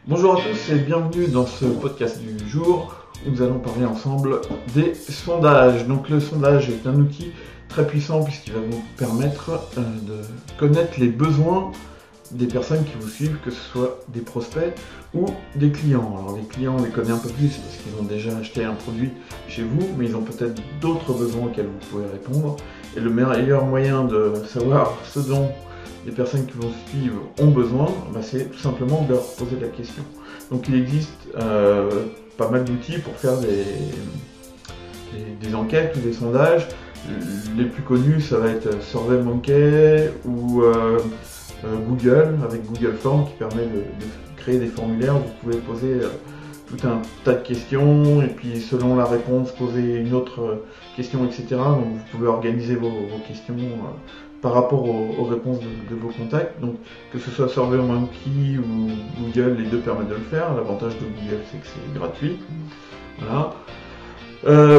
Bonjour à tous et bienvenue dans ce podcast du jour où nous allons parler ensemble des sondages. Donc le sondage est un outil très puissant puisqu'il va vous permettre de connaître les besoins des personnes qui vous suivent, que ce soit des prospects ou des clients. Alors les clients, on les connaît un peu plus parce qu'ils ont déjà acheté un produit chez vous, mais ils ont peut-être d'autres besoins auxquels vous pouvez répondre. Et le meilleur moyen de savoir ce dont les personnes qui vous suivent ont besoin, c'est tout simplement de leur poser la question. Donc il existe pas mal d'outils pour faire des enquêtes ou des sondages. Les plus connus, ça va être SurveyMonkey ou Google, avec Google Forms qui permet de créer des formulaires. Vous pouvez poser tout un tas de questions et puis selon la réponse, poser une autre question, etc. Donc vous pouvez organiser vos questions par rapport aux réponses de vos contacts. Donc que ce soit SurveyMonkey ou Google, les deux permettent de le faire. L'avantage de Google, c'est que c'est gratuit. Voilà.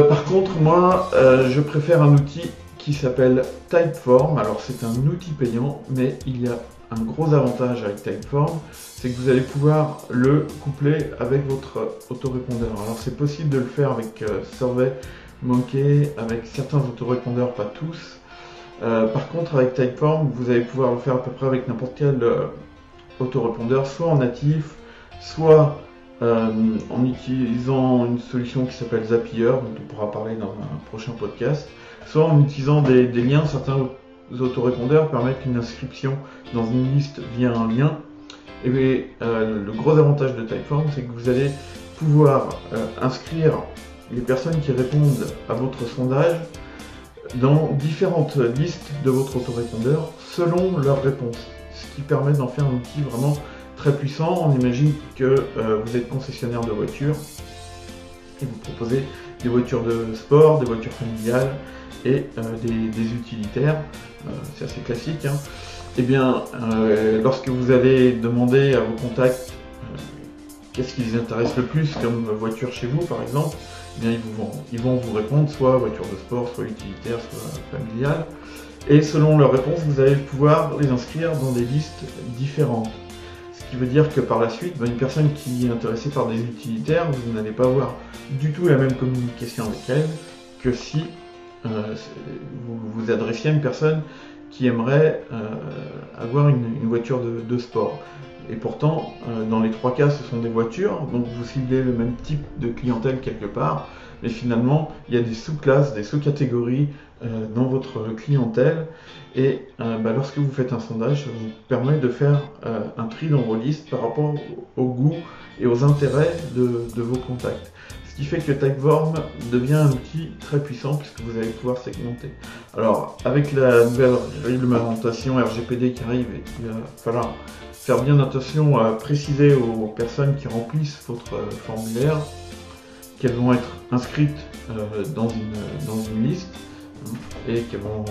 Par contre, moi, je préfère un outil qui s'appelle Typeform. Alors c'est un outil payant, mais il y a un gros avantage avec Typeform, c'est que vous allez pouvoir le coupler avec votre autorépondeur. Alors c'est possible de le faire avec SurveyMonkey, avec certains autorépondeurs, pas tous. Par contre, avec Typeform, vous allez pouvoir le faire à peu près avec n'importe quel autorépondeur, soit en natif, soit en utilisant une solution qui s'appelle Zapier, dont on pourra parler dans un prochain podcast, soit en utilisant des liens. Certains autorépondeurs permettent une inscription dans une liste via un lien. Et le gros avantage de Typeform, c'est que vous allez pouvoir inscrire les personnes qui répondent à votre sondage dans différentes listes de votre autorépondeur selon leurs réponses, ce qui permet d'en faire un outil vraiment très puissant. On imagine que vous êtes concessionnaire de voitures et vous proposez des voitures de sport, des voitures familiales et des utilitaires, c'est assez classique. Et bien, lorsque vous allez demander à vos contacts qu'est-ce qui les intéresse le plus comme voiture chez vous, par exemple, eh bien, ils vont vous répondre soit voiture de sport, soit utilitaire, soit familiale. Et selon leurs réponses, vous allez pouvoir les inscrire dans des listes différentes. Ce qui veut dire que par la suite, une personne qui est intéressée par des utilitaires, vous n'allez pas avoir du tout la même communication avec elle que si vous vous adressiez à une personne qui aimerait avoir une voiture de sport. Et pourtant, dans les trois cas, ce sont des voitures, donc vous ciblez le même type de clientèle quelque part, mais finalement, il y a des sous-classes, des sous-catégories dans votre clientèle, et lorsque vous faites un sondage, ça vous permet de faire un tri dans vos listes par rapport au goût et aux intérêts de vos contacts. Ce qui fait que Typeform devient un outil très puissant puisque vous allez pouvoir segmenter. Alors, avec la nouvelle réglementation RGPD qui arrive, il va falloir faire bien attention à préciser aux personnes qui remplissent votre formulaire qu'elles vont être inscrites dans une liste et qu'elles vont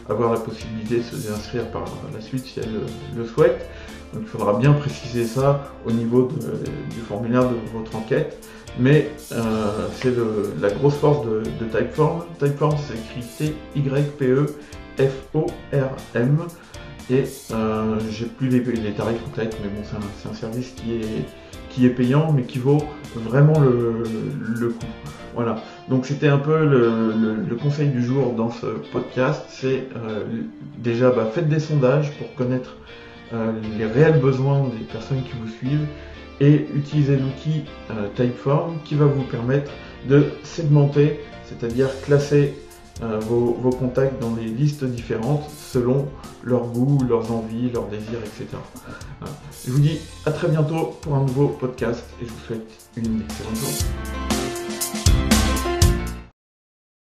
avoir la possibilité de se désinscrire par la suite si elles le souhaitent. Donc il faudra bien préciser ça au niveau du formulaire de votre enquête. Mais c'est la grosse force de Typeform. Typeform, c'est écrit Typeform. Et j'ai plus les tarifs en tête, mais bon, c'est un service qui est payant, mais qui vaut vraiment le coup. Voilà. Donc c'était un peu le conseil du jour dans ce podcast. C'est déjà faites des sondages pour connaître les réels besoins des personnes qui vous suivent et utilisez l'outil Typeform qui va vous permettre de segmenter, c'est-à-dire classer vos contacts dans des listes différentes selon leurs goûts, leurs envies, leurs désirs, etc. Voilà. Je vous dis à très bientôt pour un nouveau podcast et je vous souhaite une excellente journée.